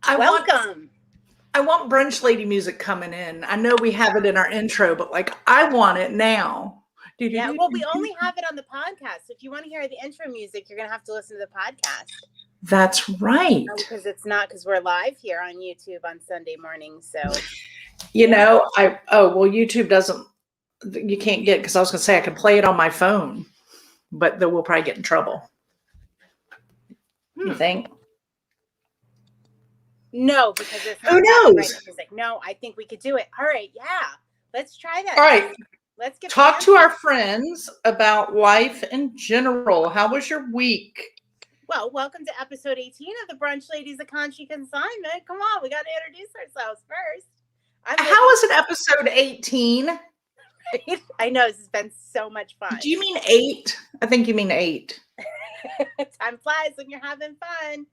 I Welcome. I want brunch lady music coming in. I know we have it in our intro, but like I want it now. Yeah, well, we only have it on the podcast. So if you want to hear the intro music, you're going to have to listen to the podcast. That's right. Because it's not, because we're live here on YouTube on Sunday morning. So, YouTube doesn't, you can't get, because I was going to say I could play it on my phone, but then we'll probably get in trouble. You think? No, because it's not. Who knows? Music. No, I think we could do it. All right. Yeah. Let's try that. All right. Let's get talk to our friends about life in general. How was your week? Well, welcome to episode 18 of the Brunch Ladies of Conshy Consignment. Come on, we got to introduce ourselves first. How is it episode 18? I know, this has been so much fun. Do you mean 8? I think you mean 8. Time flies when you're having fun.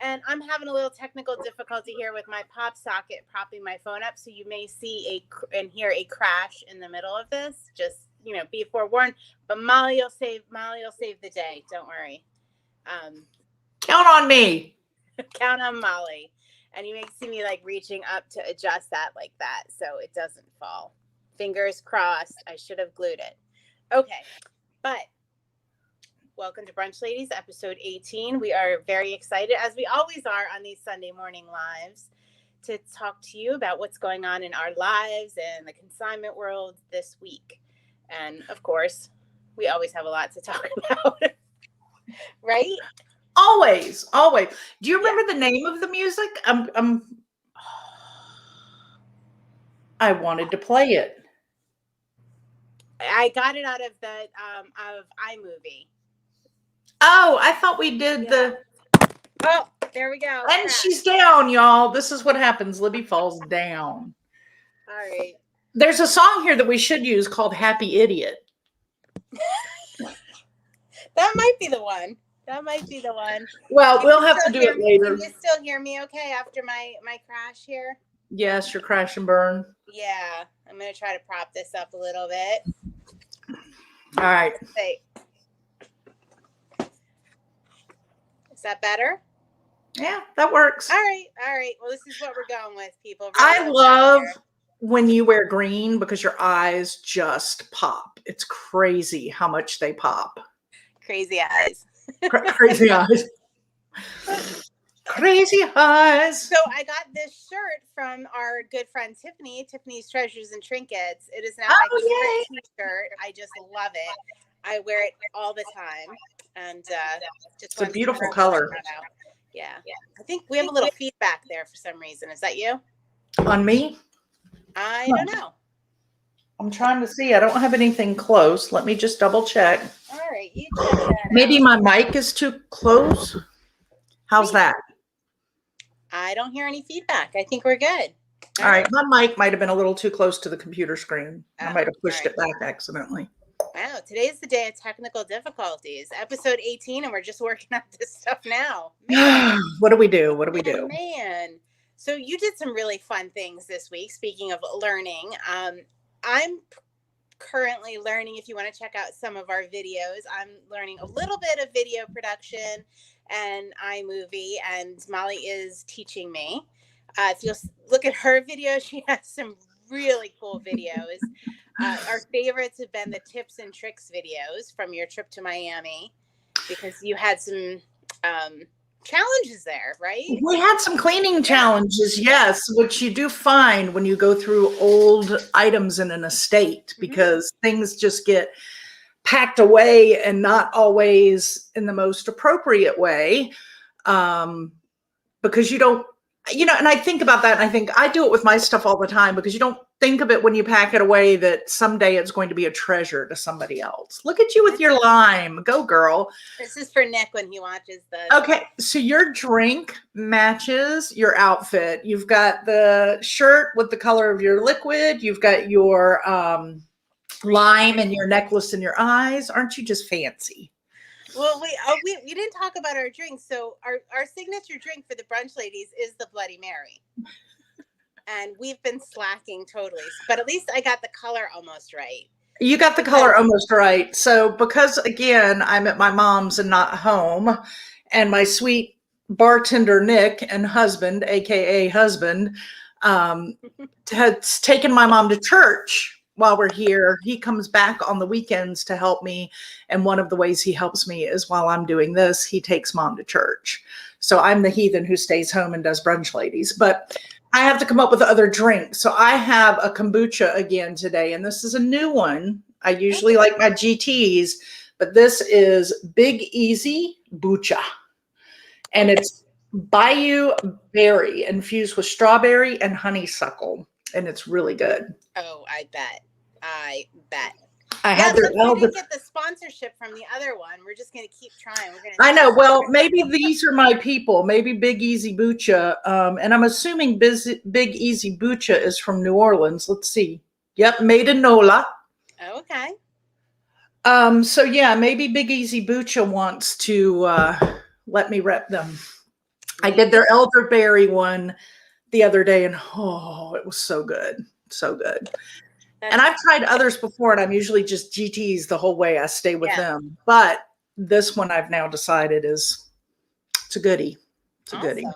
And I'm having a little technical difficulty here with my pop socket propping my phone up. So you may see and hear a crash in the middle of this. Just, be forewarned. But Molly will save the day. Don't worry. Count on me. Count on Molly. And you may see me like reaching up to adjust that like that so it doesn't fall. Fingers crossed. I should have glued it. Okay. But welcome to Brunch Ladies, episode 18. We are very excited, as we always are on these Sunday morning lives, to talk to you about what's going on in our lives and the consignment world this week. And of course, we always have a lot to talk about. Right? Always. Do you remember the name of the music? I wanted to play it. I got it out of the of iMovie. Oh, I thought we did the. Oh, there we go. And she's down, y'all. This is what happens. Libby falls down. All right. There's a song here that we should use called Happy Idiot. That might be the one. Well, we'll have to do it later. Can you still hear me okay after my crash here? Yes, your crash and burn. Yeah. I'm going to try to prop this up a little bit. All right. Is that better? Yeah, that works. All right. Well, this is what we're going with, people. I love when you wear green because your eyes just pop. It's crazy how much they pop. Crazy eyes. Crazy eyes. Crazy eyes. So I got this shirt from our good friend Tiffany's Treasures and Trinkets. It is now my favorite t-shirt. I just love it. I wear it all the time. And it's a beautiful color. Yeah. I think we have a little feedback there for some reason. Is that you? On me? I don't know. I'm trying to see. I don't have anything close. Let me just double check. All right. You check that Maybe out. my mic is too close. How's that? I don't hear any feedback. I think we're good. All right. My mic might have been a little too close to the computer screen. I might have pushed it back accidentally. Wow. Today's the day of technical difficulties. Episode 18, and we're just working on this stuff now. What do we do? Oh, man. So you did some really fun things this week. Speaking of learning, I'm currently learning, if you want to check out some of our videos, I'm learning a little bit of video production and iMovie, and Molly is teaching me. If you'll look at her video, she has some really cool videos. Our favorites have been the tips and tricks videos from your trip to Miami, because you had some challenges there, right? We had some cleaning challenges, yes, which you do find when you go through old items in an estate, because things just get packed away and not always in the most appropriate way, because you don't, and I think about that, and I think I do it with my stuff all the time, because you don't think of it when you pack it away that someday it's going to be a treasure to somebody else. Look at you with your lime. Go, girl. This is for Nick when he watches the... Okay, so your drink matches your outfit. You've got the shirt with the color of your liquid. You've got your lime and your necklace in your eyes. Aren't you just fancy? Well, we didn't talk about our drinks. So our signature drink for the Brunch Ladies is the Bloody Mary. And we've been slacking totally. But at least I got the color almost right. You got the color almost right. So because, again, I'm at my mom's and not home, and my sweet bartender Nick and husband, aka husband, has taken my mom to church while we're here. He comes back on the weekends to help me, and one of the ways he helps me is while I'm doing this, he takes mom to church. So I'm the heathen who stays home and does brunch ladies, but I have to come up with other drinks. So I have a kombucha again today, and this is a new one. I usually like my GTs, but this is Big Easy Bucha. And it's Bayou berry infused with strawberry and honeysuckle. And it's really good. Oh, I bet. I had their we didn't get the sponsorship from the other one. We're just going to keep trying. I know. Well, maybe these are my people. Maybe Big Easy Bucha. And I'm assuming Big Easy Bucha is from New Orleans. Let's see. Yep, made in NOLA. Okay. So yeah, maybe Big Easy Bucha wants to let me rep them. I did their elderberry one the other day, and oh, it was so good. So good. And I've tried others before, and I'm usually just GTs the whole way. I stay with them. But this one I've now decided it's a goodie. It's a goodie.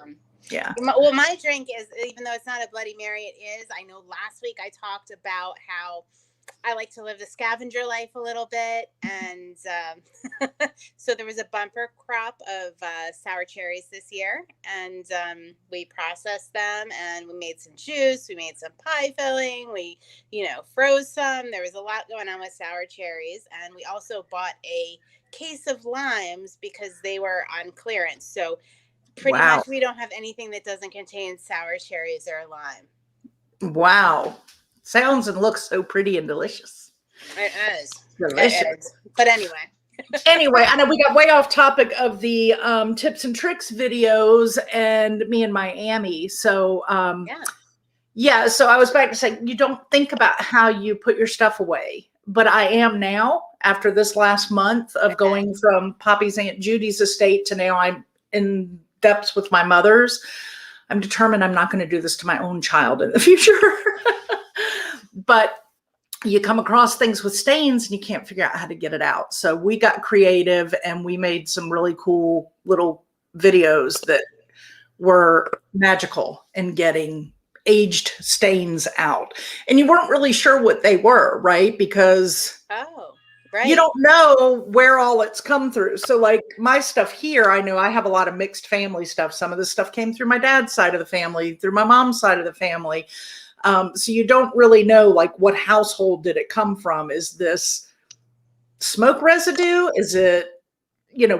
Yeah. Well, my drink is, even though it's not a Bloody Mary, it is. I know last week I talked about how I like to live the scavenger life a little bit. And so there was a bumper crop of sour cherries this year. And we processed them, and we made some juice. We made some pie filling. We, froze some. There was a lot going on with sour cherries. And we also bought a case of limes because they were on clearance. So pretty much we don't have anything that doesn't contain sour cherries or lime. Wow. Sounds and looks so pretty and delicious. It is. Delicious. It is. But anyway. Anyway, I know we got way off topic of the tips and tricks videos and me in Miami. So, so I was back to say, you don't think about how you put your stuff away. But I am now, after this last month of going from Poppy's Aunt Judy's estate to now I'm in depths with my mother's. I'm determined I'm not going to do this to my own child in the future. But you come across things with stains and you can't figure out how to get it out. So we got creative and we made some really cool little videos that were magical in getting aged stains out. And you weren't really sure what they were, right? Because you don't know where all it's come through. So like my stuff here, I know I have a lot of mixed family stuff. Some of this stuff came through my dad's side of the family, through my mom's side of the family. So you don't really know, like, what household did it come from? Is this smoke residue? Is it,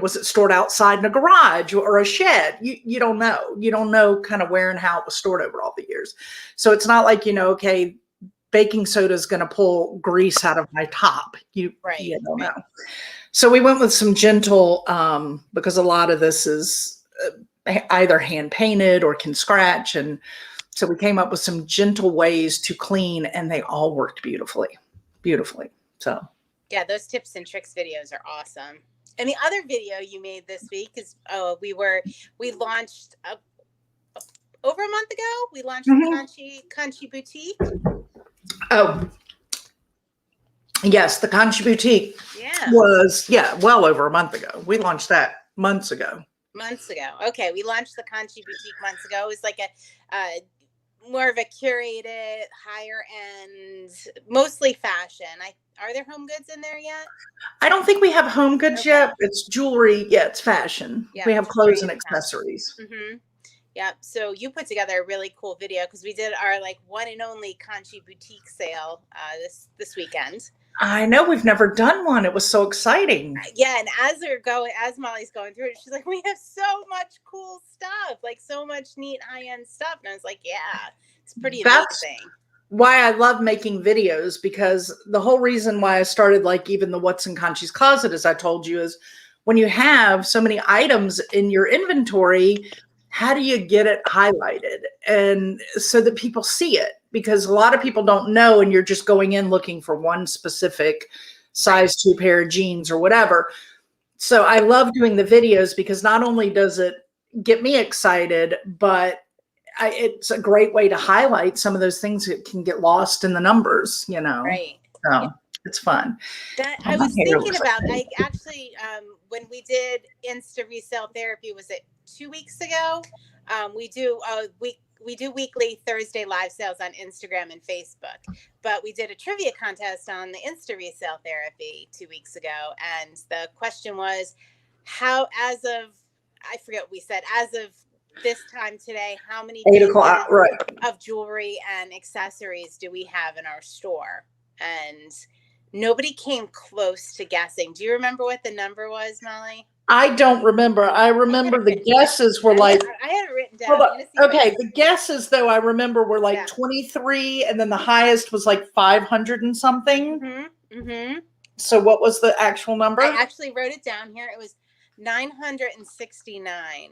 was it stored outside in a garage or a shed? You don't know. You don't know kind of where and how it was stored over all the years. So it's not like, okay, baking soda is going to pull grease out of my top. You don't know. So we went with some gentle, because a lot of this is either hand painted or can scratch. And so we came up with some gentle ways to clean, and they all worked beautifully. So yeah, those tips and tricks videos are awesome. And the other video you made this week is we launched over a month ago. We launched the Conshy Boutique. Oh, yes, the Conshy Boutique was well over a month ago. We launched that months ago. Okay, we launched the Conshy Boutique months ago. It was like a more of a curated, higher end, mostly fashion. Are there home goods in there yet? I don't think we have home goods yet. It's jewelry. Yeah, it's fashion. We have clothes and accessories. Mm-hmm. Yeah. So you put together a really cool video because we did our one and only Conshy Boutique sale this weekend. I know, we've never done one. It was so exciting. Yeah, and as Molly's going through it, she's like, we have so much cool stuff, so much neat high-end stuff. And I was like, yeah, it's pretty amazing. Why I love making videos, because the whole reason why I started even the What's in Conshy's Closet, as I told you, is when you have so many items in your inventory, how do you get it highlighted and so that people see it? Because a lot of people don't know, and you're just going in looking for one specific size 2 pair of jeans or whatever. So I love doing the videos because not only does it get me excited, but it's a great way to highlight some of those things that can get lost in the numbers, Right. So it's fun. I was thinking about, I actually, when we did Resale Therapy, was it 2 weeks ago. We do weekly Thursday live sales on Instagram and Facebook, but we did a trivia contest on the Insta Resale Therapy 2 weeks ago, and the question was, I forget what we said, as of this time today, how many 8 pieces o'clock, right. of jewelry and accessories do we have in our store? And nobody came close to guessing. Do you remember what the number was, Molly? I don't remember. I remember the guesses were like, I had it written down. Okay, the guesses though I remember were like 23, and then the highest was like 500 and something. So what was the actual number? I actually wrote it down here. It was 969.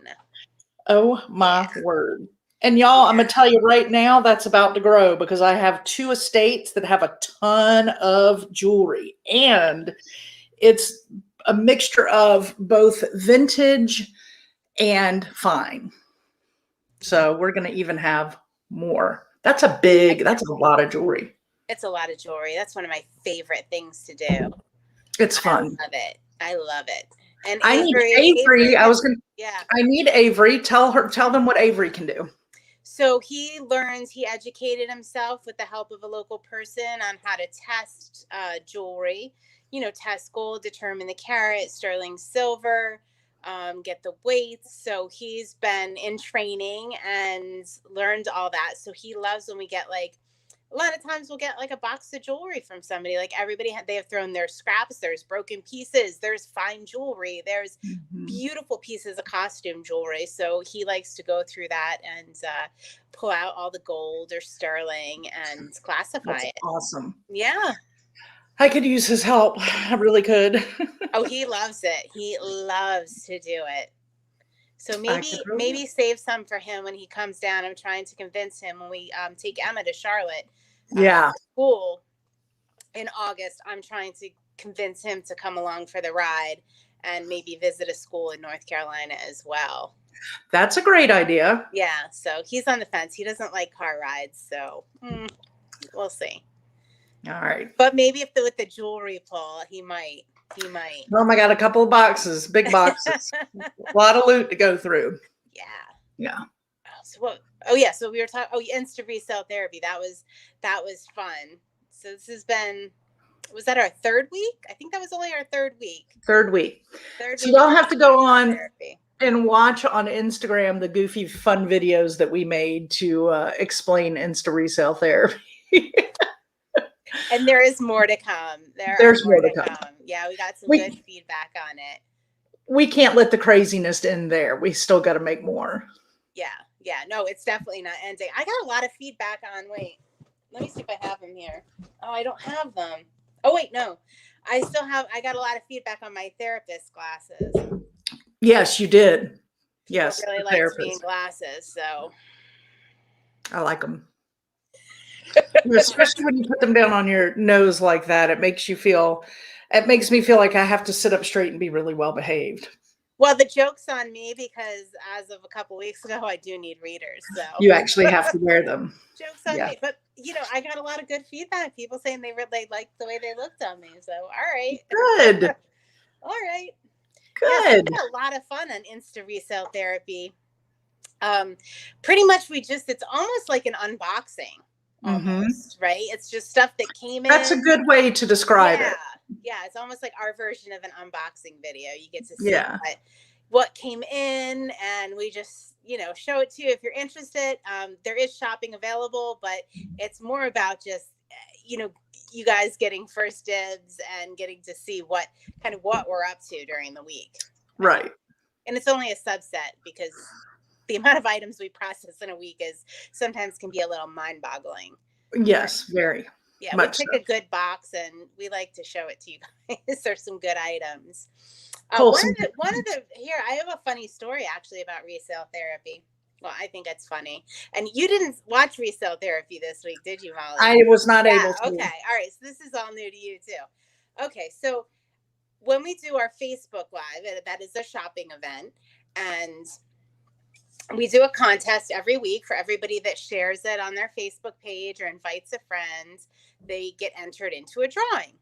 Oh my word. And y'all, I'm going to tell you right now, that's about to grow because I have 2 estates that have a ton of jewelry, and it's a mixture of both vintage and fine. So we're going to even have more. That's a lot of jewelry. It's a lot of jewelry. That's one of my favorite things to do. It's fun. I love it. And I need Avery. I need Avery. Tell them what Avery can do. So he educated himself with the help of a local person on how to test jewelry, test gold, determine the carat, sterling silver, get the weights. So he's been in training and learned all that. So he loves when we get a lot of times we'll get like a box of jewelry from somebody. Like they have thrown their scraps. There's broken pieces. There's fine jewelry. There's beautiful pieces of costume jewelry. So he likes to go through that and pull out all the gold or sterling and classify it. Awesome. Yeah. I could use his help. I really could. Oh, he loves it. He loves to do it. So maybe save some for him when he comes down. I'm trying to convince him when we take Emma to Charlotte. School in August. I'm trying to convince him to come along for the ride and maybe visit a school in North Carolina as well. That's a great idea. Yeah. So he's on the fence. He doesn't like car rides. So we'll see. All right. But maybe with the jewelry pull, he might. Oh my God, a couple of boxes, big boxes, a lot of loot to go through. Yeah. So we were talking. Insta Resale Therapy. That was fun. So this has been. Was that our 3rd week? I think that was only our 3rd week. Third week. So y'all have to go on and watch on Instagram the goofy fun videos that we made to explain Insta Resale Therapy. And there is more to come. There's more to come. Yeah, we got some good feedback on it. We can't let the craziness end there. We still got to make more. Yeah. No, it's definitely not ending. I got a lot of feedback on, let me see if I have them here. Oh, I don't have them. Oh, wait, no. I got a lot of feedback on my therapist glasses. Yes, you did. Yes. I really like me in glasses, so. I like them. Especially when you put them down on your nose like that, it makes me feel like I have to sit up straight and be really well behaved. Well, the joke's on me because as of a couple weeks ago, I do need readers. So you actually have to wear them. Joke's on me. But, I got a lot of good feedback. People saying they liked the way they looked on me. So, all right. Good. All right. Good. Yeah, it's been a lot of fun on Insta Resale Therapy. Pretty much it's almost like an unboxing. Almost, right? It's just stuff that came in. That's a good way to describe it. Yeah, it's almost like our version of an unboxing video. You get to see what came in, and we just, show it to you if you're interested. There is shopping available, but it's more about just, you guys getting first dibs and getting to see what we're up to during the week. Right. And it's only a subset because the amount of items we process in a week sometimes can be a little mind-boggling. Yes, very. Yeah, we pick a good box and we like to show it to you guys. There's some good items. I have a funny story actually about Resale Therapy. Well, I think it's funny. And you didn't watch Resale Therapy this week, did you, Molly? I was not able to. Okay, all right. So this is all new to you too. Okay, so when we do our Facebook Live, that is a shopping event, and we do a contest every week for everybody that shares it on their Facebook page or invites a friend. They get entered into a drawing.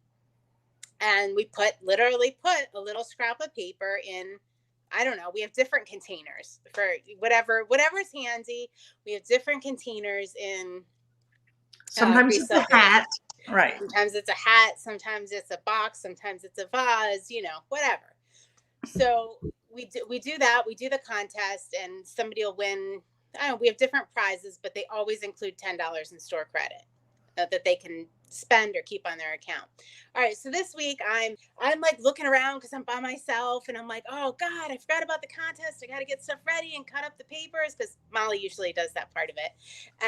And we literally put a little scrap of paper in I don't know. We have different containers for whatever's handy. We have different containers in Sometimes it's Resale a Therapy. hat. Right. Sometimes it's a hat. Sometimes it's a box. Sometimes it's a vase. Whatever. So we do that. We do the contest, and somebody will win. I don't know. We have different prizes, but they always include $10 in store credit that they can spend or keep on their account. All right, so this week I'm like looking around because I'm by myself, and I'm like, oh God, I forgot about the contest. I got to get stuff ready and cut up the papers because Molly usually does that part of it.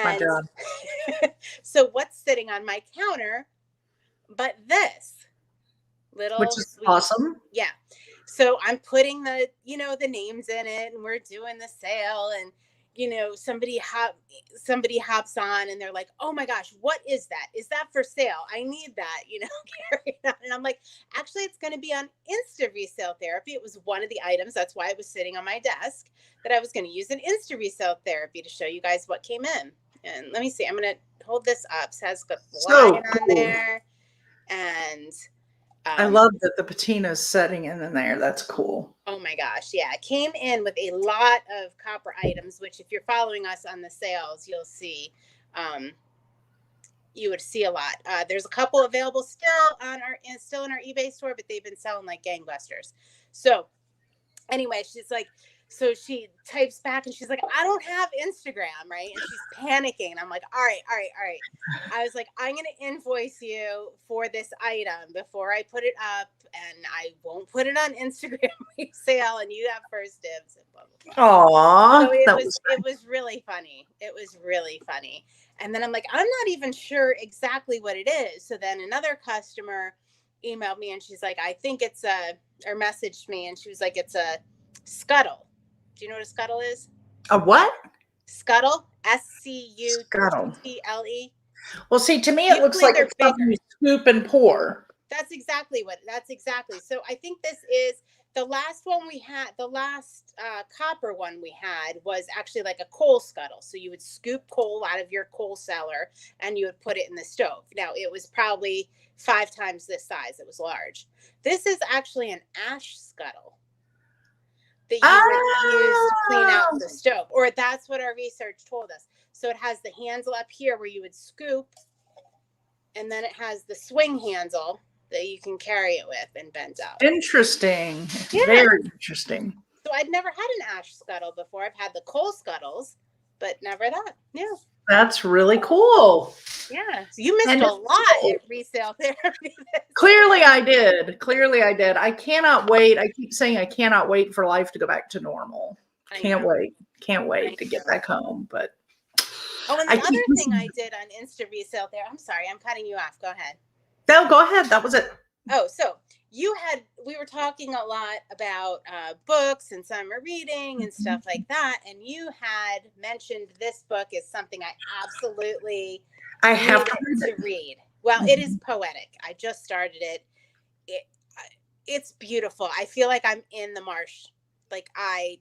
My And job. so what's sitting on my counter but this little Which is sweet, awesome. yeah. So I'm putting the names in it, and we're doing the sale, and somebody hops on, and they're like, oh my gosh, what is that? Is that for sale? I need that, carry on. And I'm like, actually, it's going to be on Insta Resale Therapy. It was one of the items. That's why it was sitting on my desk, that I was going to use an Insta Resale Therapy to show you guys what came in. And let me see, I'm going to hold this up. So it has got line on there. And I love that the patina is setting in there. That's cool. Oh my gosh. Yeah. It came in with a lot of copper items, which if you're following us on the sales, you'll see, you would see a lot. There's a couple available still in our eBay store, but they've been selling like gangbusters. So anyway, she's like, so she types back and she's like, I don't have Instagram, right? And she's panicking. And I'm like, all right. I was like, I'm going to invoice you for this item before I put it up, and I won't put it on Instagram resale, and you have first dibs, and blah, blah, blah. Aww. So it was really funny. It was really funny. And then I'm like, I'm not even sure exactly what it is. So then another customer emailed me, and she's like, I think it's or messaged me, and she was like, it's a scuttle. Do you know what a scuttle is? A what? Scuttle. SCUTTLE. Scuttle. Well, see, to me, it looks like it's something you scoop and pour. That's exactly. So I think this is the last one we had. The last copper one we had was actually like a coal scuttle. So you would scoop coal out of your coal cellar and you would put it in the stove. Now, it was probably 5 times this size. It was large. This is actually an ash scuttle that you would use to clean out the stove, or that's what our research told us. So it has the handle up here where you would scoop, and then it has the swing handle that you can carry it with and bend up. Interesting. Yeah. Very interesting. So I'd never had an ash scuttle before. I've had the coal scuttles, but never that. Yeah. That's really cool. Yeah. So you missed a lot at Resale Therapy. Clearly I did. I cannot wait. I keep saying I cannot wait for life to go back to normal. Can't wait to get back home. But and the other thing I did on Insta Resale there, I'm sorry, I'm cutting you off. Go ahead. No, go ahead. That was it. Oh, so we were talking a lot about books and summer reading and stuff like that. And you had mentioned this book is something I absolutely have to read. Well, it is poetic. I just started it. It's beautiful. I feel like I'm in the marsh. Like I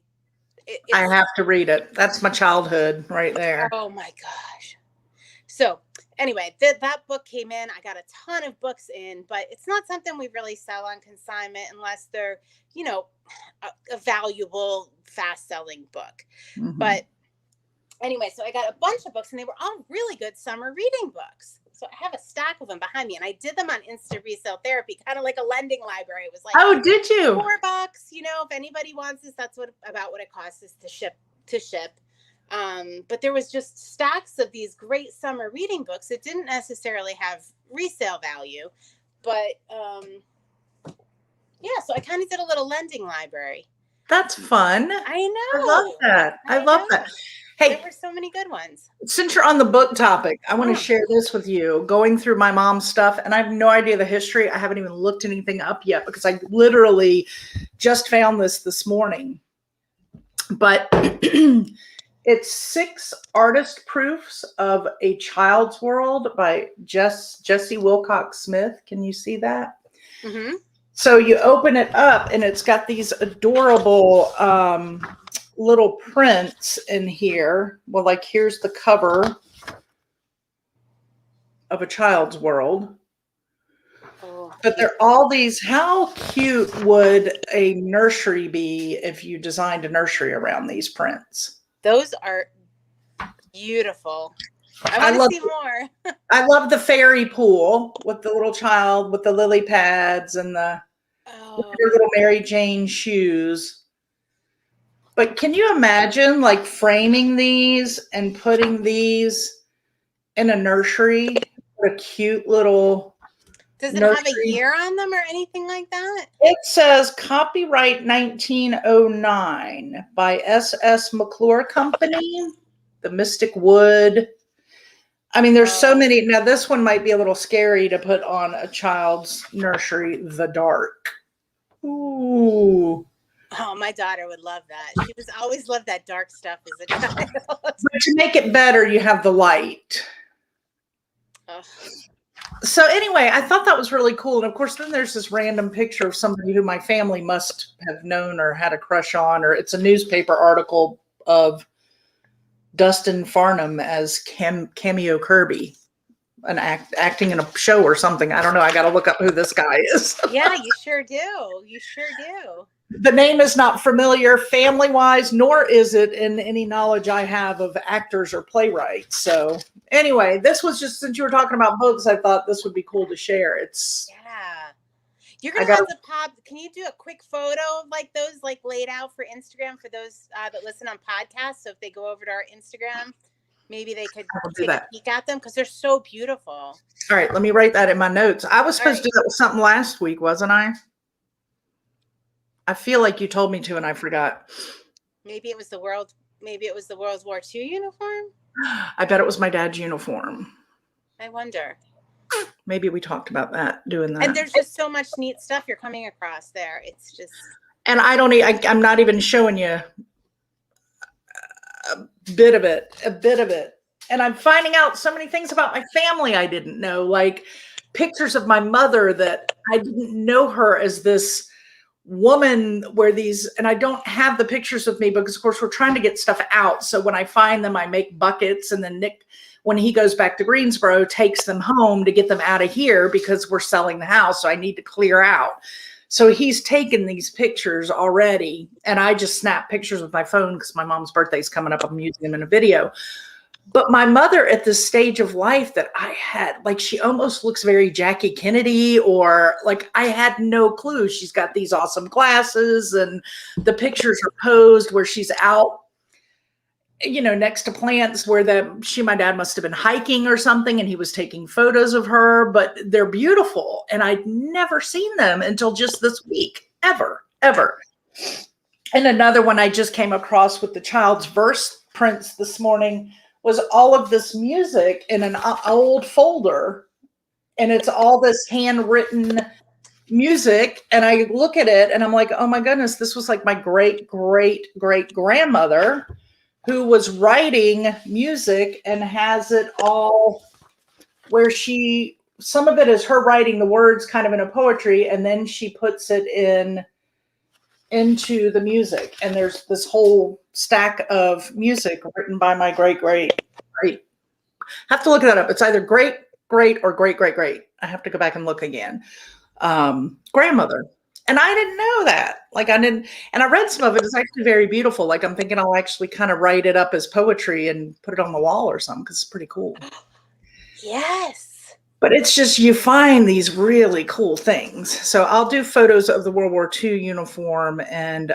have to read it. That's my childhood right there. Oh my gosh. So anyway, that book came in. I got a ton of books in, but it's not something we really sell on consignment unless they're, a valuable, fast-selling book. Mm-hmm. But anyway, so I got a bunch of books, and they were all really good summer reading books. So I have a stack of them behind me, and I did them on Insta Resale Therapy, kind of like a lending library. It was like, oh, did you? $4, if anybody wants this, that's about what it costs us to ship. But there was just stacks of these great summer reading books that didn't necessarily have resale value, but so I kind of did a little lending library. That's fun. I know. I love that. I love that. Hey, there were so many good ones. Since you're on the book topic, I want to share this with you. Going through my mom's stuff, and I have no idea the history. I haven't even looked anything up yet because I literally just found this morning. But it's 6 artist proofs of A Child's World by Jessie Wilcox Smith. Can you see that? Mm-hmm. So you open it up, and it's got these adorable little prints in here. Well, like here's the cover of A Child's World. Oh But they're all these, how cute would a nursery be if you designed a nursery around these prints? Those are beautiful. I want to see more. I love the fairy pool with the little child with the lily pads and the your little Mary Jane shoes. But can you imagine like framing these and putting these in a nursery? What a cute little Does it nursery. have a year on them or anything like that? It says copyright 1909 by S.S. McClure Company, the Mystic Wood. I mean, there's so many. Now, this one might be a little scary to put on a child's nursery, The Dark. Ooh. Oh, my daughter would love that. She was always loved that dark stuff as a child. But to make it better, you have the light. Ugh. So anyway, I thought that was really cool. And of course, then there's this random picture of somebody who my family must have known or had a crush on, or it's a newspaper article of Dustin Farnham as Cameo Kirby, acting in a show or something. I don't know. I got to look up who this guy is. Yeah, you sure do. You sure do. The name is not familiar family-wise, nor is it in any knowledge I have of actors or playwrights. So anyway, this was just, since you were talking about books, I thought this would be cool to share. It's you're gonna have to pop. Can you do a quick photo of like those, like laid out for Instagram for those that listen on podcasts? So if they go over to our Instagram, maybe they could take a peek at them because they're so beautiful. All right, let me write that in my notes. I was supposed to do that with something last week, wasn't I? I feel like you told me to, and I forgot. Maybe it was the World War II uniform. I bet it was my dad's uniform. I wonder. Maybe we talked about that, doing that. And there's just so much neat stuff you're coming across there. It's just. And I'm not even showing you a bit of it. And I'm finding out so many things about my family I didn't know, like pictures of my mother that I didn't know her as this woman where these, and I don't have the pictures with me because of course we're trying to get stuff out. So when I find them, I make buckets, and then Nick, when he goes back to Greensboro, takes them home to get them out of here because we're selling the house. So I need to clear out. So he's taken these pictures already, and I just snap pictures with my phone because my mom's birthday is coming up. I'm using them in a video. But my mother at this stage of life that I had, like, she almost looks very Jackie Kennedy, or like I had no clue. She's got these awesome glasses, and the pictures are posed where she's out, you know, next to plants where my dad must have been hiking or something, and he was taking photos of her, but they're beautiful. And I'd never seen them until just this week, ever. And another one I just came across with the child's verse prints this morning was all of this music in an old folder, and it's all this handwritten music. And I look at it and I'm like, oh my goodness, this was like my great grandmother who was writing music, and has it all where some of it is her writing the words kind of in a poetry, and then she puts it into the music. And there's this whole stack of music written by my great have to look that up. It's either great or great. I have to go back and look again. Grandmother. And I didn't know that. And I read some of it. It's actually very beautiful. Like, I'm thinking I'll actually kind of write it up as poetry and put it on the wall or something, because it's pretty cool. Yes. But it's just, you find these really cool things. So I'll do photos of the World War II uniform, and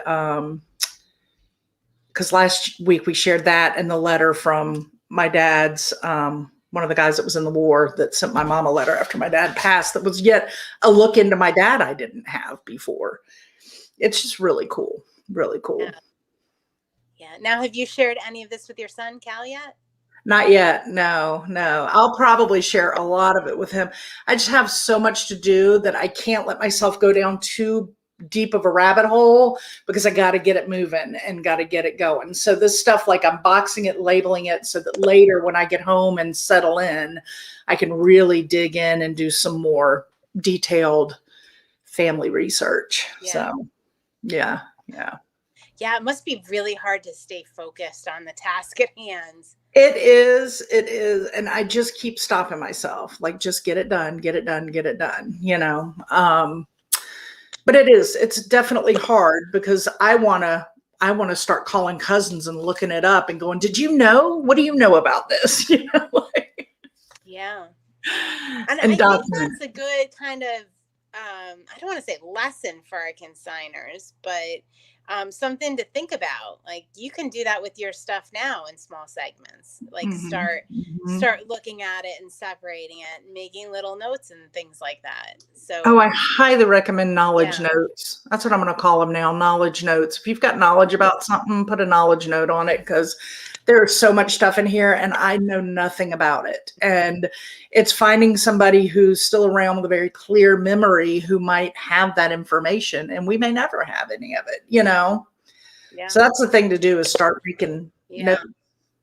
because last week we shared that and the letter from my dad's, one of the guys that was in the war that sent my mom a letter after my dad passed, that was yet a look into my dad I didn't have before. It's just really cool. Really cool. Yeah. Now, have you shared any of this with your son, Cal, yet? Not yet. No. I'll probably share a lot of it with him. I just have so much to do that I can't let myself go down too deep of a rabbit hole, because I got to get it moving and got to get it going. So this stuff, like, I'm boxing it, labeling it, so that later when I get home and settle in, I can really dig in and do some more detailed family research. Yeah. So yeah. Yeah, it must be really hard to stay focused on the task at hand. It is. And I just keep stopping myself, like, just get it done, get it done, get it done, but it's definitely hard because I want to start calling cousins and looking it up and going, did you know? What do you know about this? Yeah. And And I think document that's a good kind of, I don't want to say lesson for our consigners, but something to think about. Like you can do that with your stuff now in small segments. it. Like Mhm. start looking at it and separating it, and making little notes and things like that. Oh, So I highly recommend knowledge yeah, notes. That's what I'm going to call them now, knowledge notes. If you've got knowledge about something, put a knowledge note on it because there's so much stuff in here and I know nothing about it. And it's finding somebody who's still around with a very clear memory who might have that information and we may never have any of it. yeah, So that's the thing to do is start making yeah.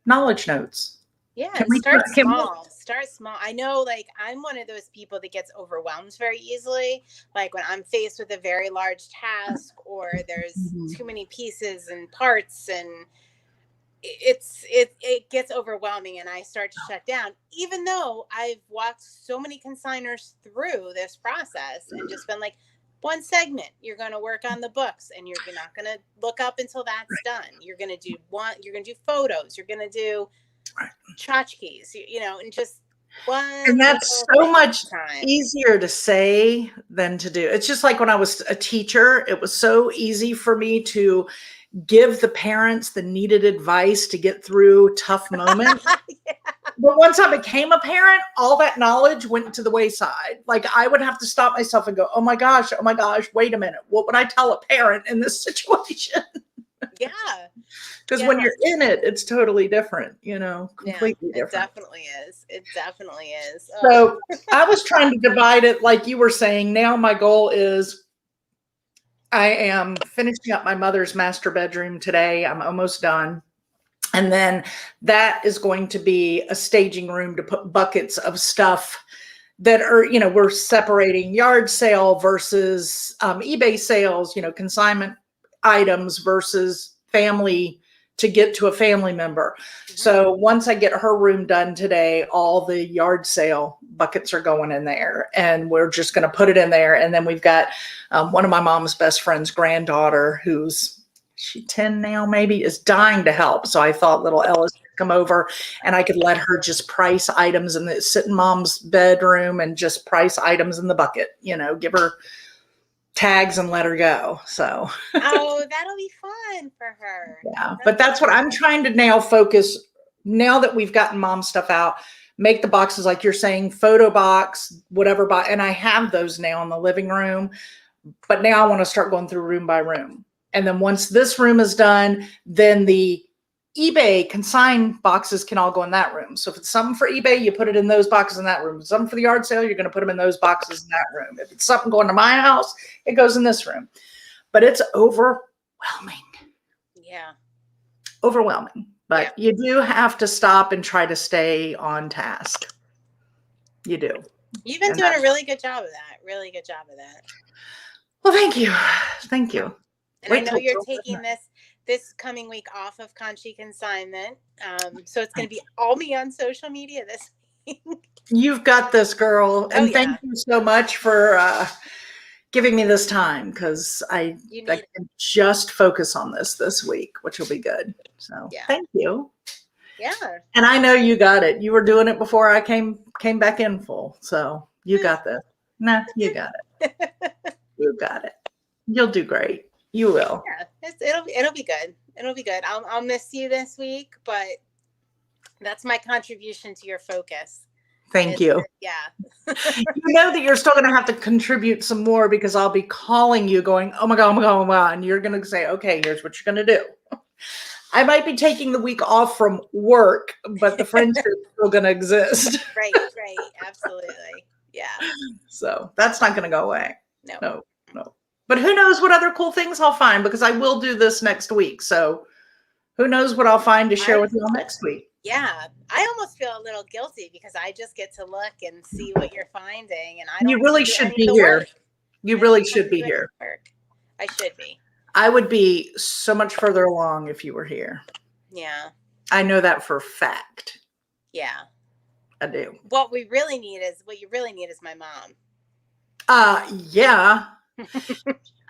knowledge notes. Yeah, Can and we, start can we, small. Start small. I know, like, I'm one of those people that gets overwhelmed very easily. Like, when I'm faced with a very large task or there's Mhm. too many pieces and parts, and it gets overwhelming, and I start to shut down. Even though I've walked so many consigners through this process and just been like, one segment, you're going to work on the books, and you're not going to look up until that's done. You're going to do You're going to do photos. You're going to do Right. tchotchkes, and just And one that's little so thing at much a time. easier to say than to do. It's just like when I was a teacher, it was so easy for me to give the parents the needed advice to get through tough moments. Yeah. But once I became a parent, all that knowledge went to the wayside. Like I would have to stop myself and go, oh my gosh, wait a minute. What would I tell a parent in this situation? Yeah. Because when Yeah. you're in it, it's totally different, Yeah. completely It different. definitely is. It definitely is. Oh. So I was trying to divide it like you were saying. Now my goal is I am finishing up my mother's master bedroom today. I'm almost done. And then that is going to be a staging room to put buckets of stuff that are, we're separating yard sale versus eBay sales, consignment items versus family to get to a family member. So once I get her room done today, all the yard sale buckets are going in there and we're just going to put it in there. And then we've got one of my mom's best friend's granddaughter who's she 10 now maybe is dying to help. So I thought little Ellis could come over and I could let her just price items in the sit in mom's bedroom and just price items in the bucket, give her tags and let her go. So Oh, that'll be fun for her. yeah, but that's what I'm trying to now focus now that we've gotten mom stuff out, make the boxes like you're saying, photo box, whatever box. And I have those now in the living room, but now I want to start going through room by room. And then once this room is done, then the eBay consign boxes can all go in that room. So if it's something for eBay, you put it in those boxes in that room. If it's something for the yard sale, you're going to put them in those boxes in that room. If it's something going to my house, it goes in this room. But it's overwhelming. Yeah. Overwhelming. But Yeah. you do have to stop and try to stay on task. You do. You've been doing a really good job of that. Really good job of that. Well, thank you. Thank you. And I know you're taking this coming week off of Conshy Consignment. So it's going to be all me on social media this week. You've got this, girl. And thank you so much for giving me this time because I can just focus on this week, which will be good. So thank you. Yeah. And I know you got it. You were doing it before I came back in full. So you got this. Nah, you got it. You got it. You'll do great. You will. Yeah, it'll be good. It'll be good. I'll miss you this week, but that's my contribution to your focus. Thank you. Yeah. You know that you're still going to have to contribute some more because I'll be calling you going, oh my God, oh my God, oh my God. And you're going to say, okay, here's what you're going to do. I might be taking the week off from work, but the friendship is still going to exist. Right. Absolutely. Yeah. So that's not going to go away. No. But who knows what other cool things I'll find because I will do this next week. So who knows what I'll find to share with you all next week. Yeah. I almost feel a little guilty because I just get to look and see what you're finding. And I don't You really should be here. You really should be here. I should be. I would be so much further along if you were here. Yeah. I know that for a fact. Yeah. I do. What you really need is my mom. Yeah.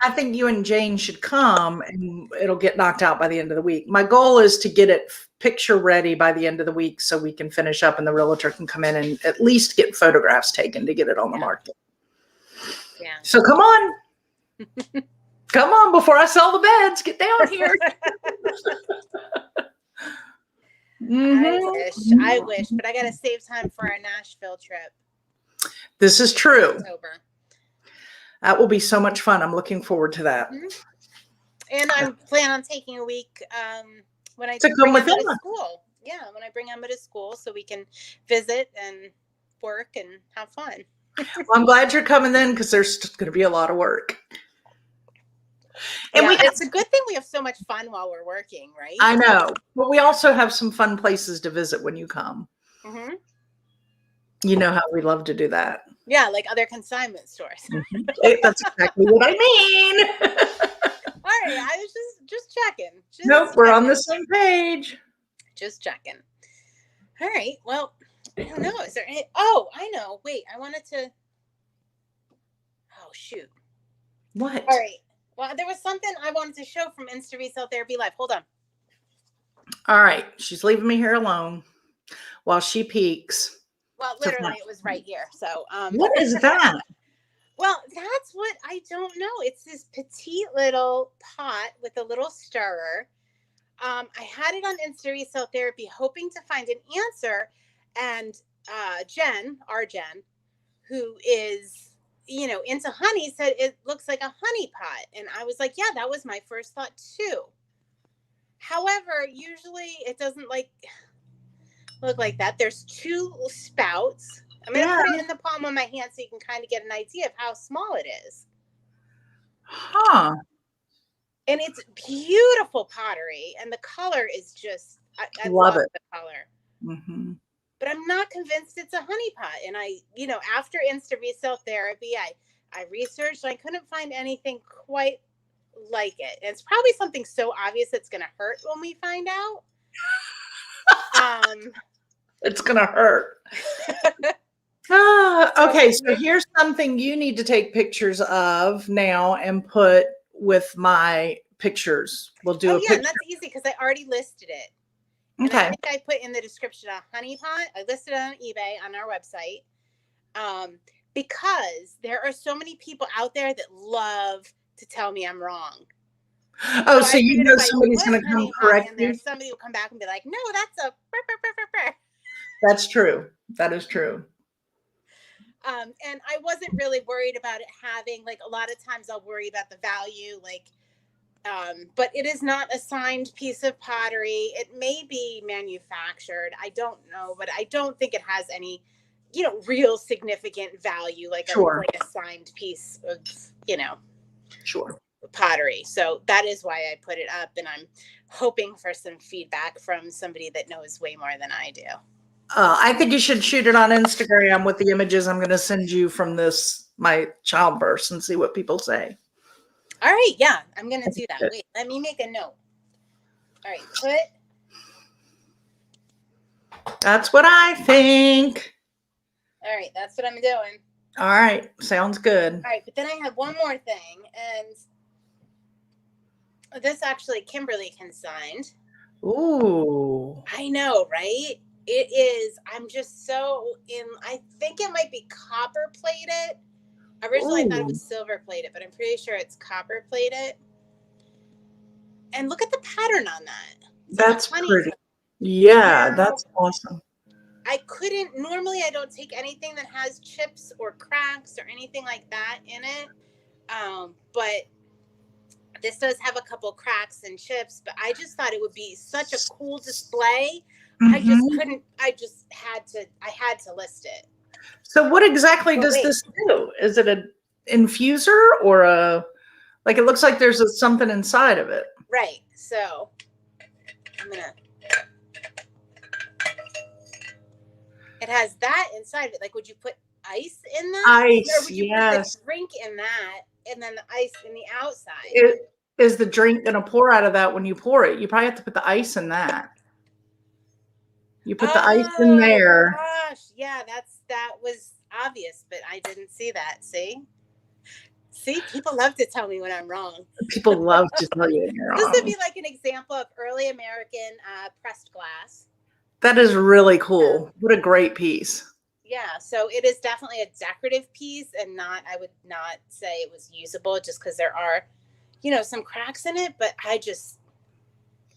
I think you and Jane should come and it'll get knocked out by the end of the week. My goal is to get it picture ready by the end of the week so we can finish up and the realtor can come in and at least get photographs taken to get it on the market. Yeah. So come on. Come on before I sell the beds. Get down here. I wish, but I got to save time for our Nashville trip. This is true. October. That will be so much fun. I'm looking forward to that. And I'm planning on taking a week when I bring Emma to school. Yeah, when I bring Emma to school so we can visit and work and have fun. Well, I'm glad you're coming then because there's going to be a lot of work. And it's a good thing we have so much fun while we're working, right? I know. But we also have some fun places to visit when you come. Mm-hmm. You know how we love to do that. Yeah, like other consignment stores. That's exactly what I mean. All right, I was just checking. Nope, we're on the same page. Just checking. All right, well, I don't know. Is there any? Oh, I know. Wait, I wanted to. Oh, shoot. What? All right. Well, there was something I wanted to show from Insta Resale Therapy Live. Hold on. All right, she's leaving me here alone while she peeks. Well, literally, it was right here. So, what is that? Well, that's what I don't know. It's this petite little pot with a little stirrer. I had it on Insta Resale Therapy, hoping to find an answer. And Jen, who is, into honey, said it looks like a honey pot. And I was like, yeah, that was my first thought too. However, usually it doesn't look like that. There's two spouts. I'm going to put it in the palm of my hand so you can kind of get an idea of how small it is. Huh. And it's beautiful pottery. And the color is just, I love the color. Mm-hmm. But I'm not convinced it's a honey pot. And after Insta Resale Therapy, I researched and I couldn't find anything quite like it. And it's probably something so obvious it's going to hurt when we find out. It's going to hurt. Okay, so here's something you need to take pictures of now and put with my pictures. We'll do a picture. And that's easy because I already listed it. Okay. And I think I put in the description a honey pot. I listed it on eBay on our website because there are so many people out there that love to tell me I'm wrong. Oh, so you know somebody's going to come correct you? Somebody will come back and be like, no, that's a... That's true. That is true. And I wasn't really worried about it having, a lot of times I'll worry about the value, but it is not a signed piece of pottery. It may be manufactured. I don't know, but I don't think it has any, real significant value, like a signed piece of, pottery. So that is why I put it up, and I'm hoping for some feedback from somebody that knows way more than I do. I think you should shoot it on Instagram with the images I'm going to send you from my childbirth and see what people say. All right. Yeah, I'm going to do that. Wait, let me make a note. All right. That's what I think. All right. That's what I'm doing. All right. Sounds good. All right. But then I have one more thing. And this actually Kimberly consigned. Ooh. I know, right? It is. I'm just so I think it might be copper plated. Originally, I thought it was silver plated, but I'm pretty sure it's copper plated. And look at the pattern on that. That's pretty. Yeah, that's awesome. Normally I don't take anything that has chips or cracks or anything like that in it. But this does have a couple cracks and chips, but I just thought it would be such a cool display. Mm-hmm. I had to list it. So what exactly does this do? Is it an infuser or it looks like there's something inside of it. Right. So it has that inside of it. Like, would you put ice in that? Ice, or would you put the drink in that and then the ice in the outside? is the drink going to pour out of that when you pour it? You probably have to put the ice in that. You put the ice in there. Gosh, yeah, that was obvious, but I didn't see that. See, people love to tell me when I'm wrong. People love to tell you you're This would wrong. be like an example of early American pressed glass. That is really cool. What a great piece. Yeah, so it is definitely a decorative piece, and I would not say it was usable, just because there are, some cracks in it. But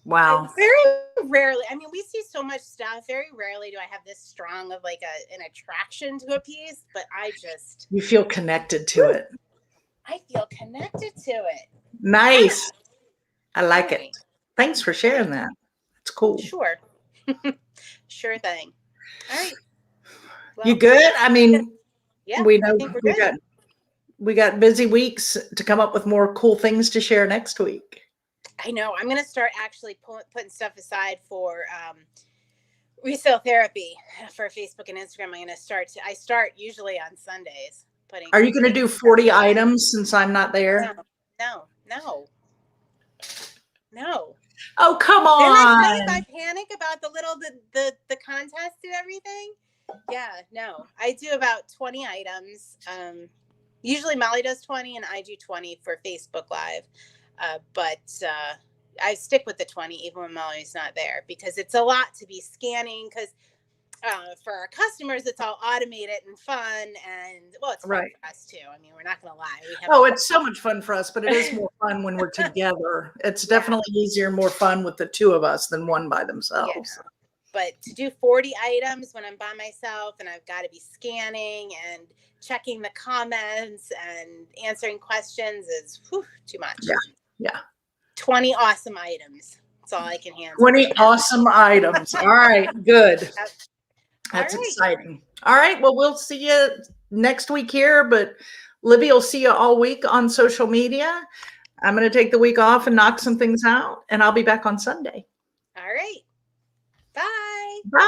Wow. very rarely. I mean, we see so much stuff. Very rarely do I have this strong of like an attraction to a piece. But You feel connected to it. I feel connected to it. Nice. Yeah. I like it. Thanks for sharing that. It's cool. Sure. Sure thing. All right. Well, You good? I mean, yeah, we know I think we're good. we got busy weeks to come up with more cool things to share next week. I know. I'm going to start actually putting stuff aside for Resale Therapy for Facebook and Instagram. I start usually on Sundays. Are you going to do 40 items since I'm not there? No. Oh, come on. Didn't I panic about the contest and everything? Yeah, no. I do about 20 items. Usually Molly does 20 and I do 20 for Facebook Live. But I stick with the 20 even when Molly's not there, because it's a lot to be scanning, because for our customers, it's all automated and fun, and it's fun for us too. I mean, we're not going to lie. It's so much fun for us, but it is more fun when we're together. It's definitely easier and more fun with the two of us than one by themselves. Yeah. But to do 40 items when I'm by myself and I've got to be scanning and checking the comments and answering questions is too much. Yeah. 20 awesome items. That's all I can handle. 20 awesome items. All right, good. That's exciting. All right. Well, we'll see you next week here, but Libby will see you all week on social media. I'm going to take the week off and knock some things out, and I'll be back on Sunday. All right. Bye. Bye.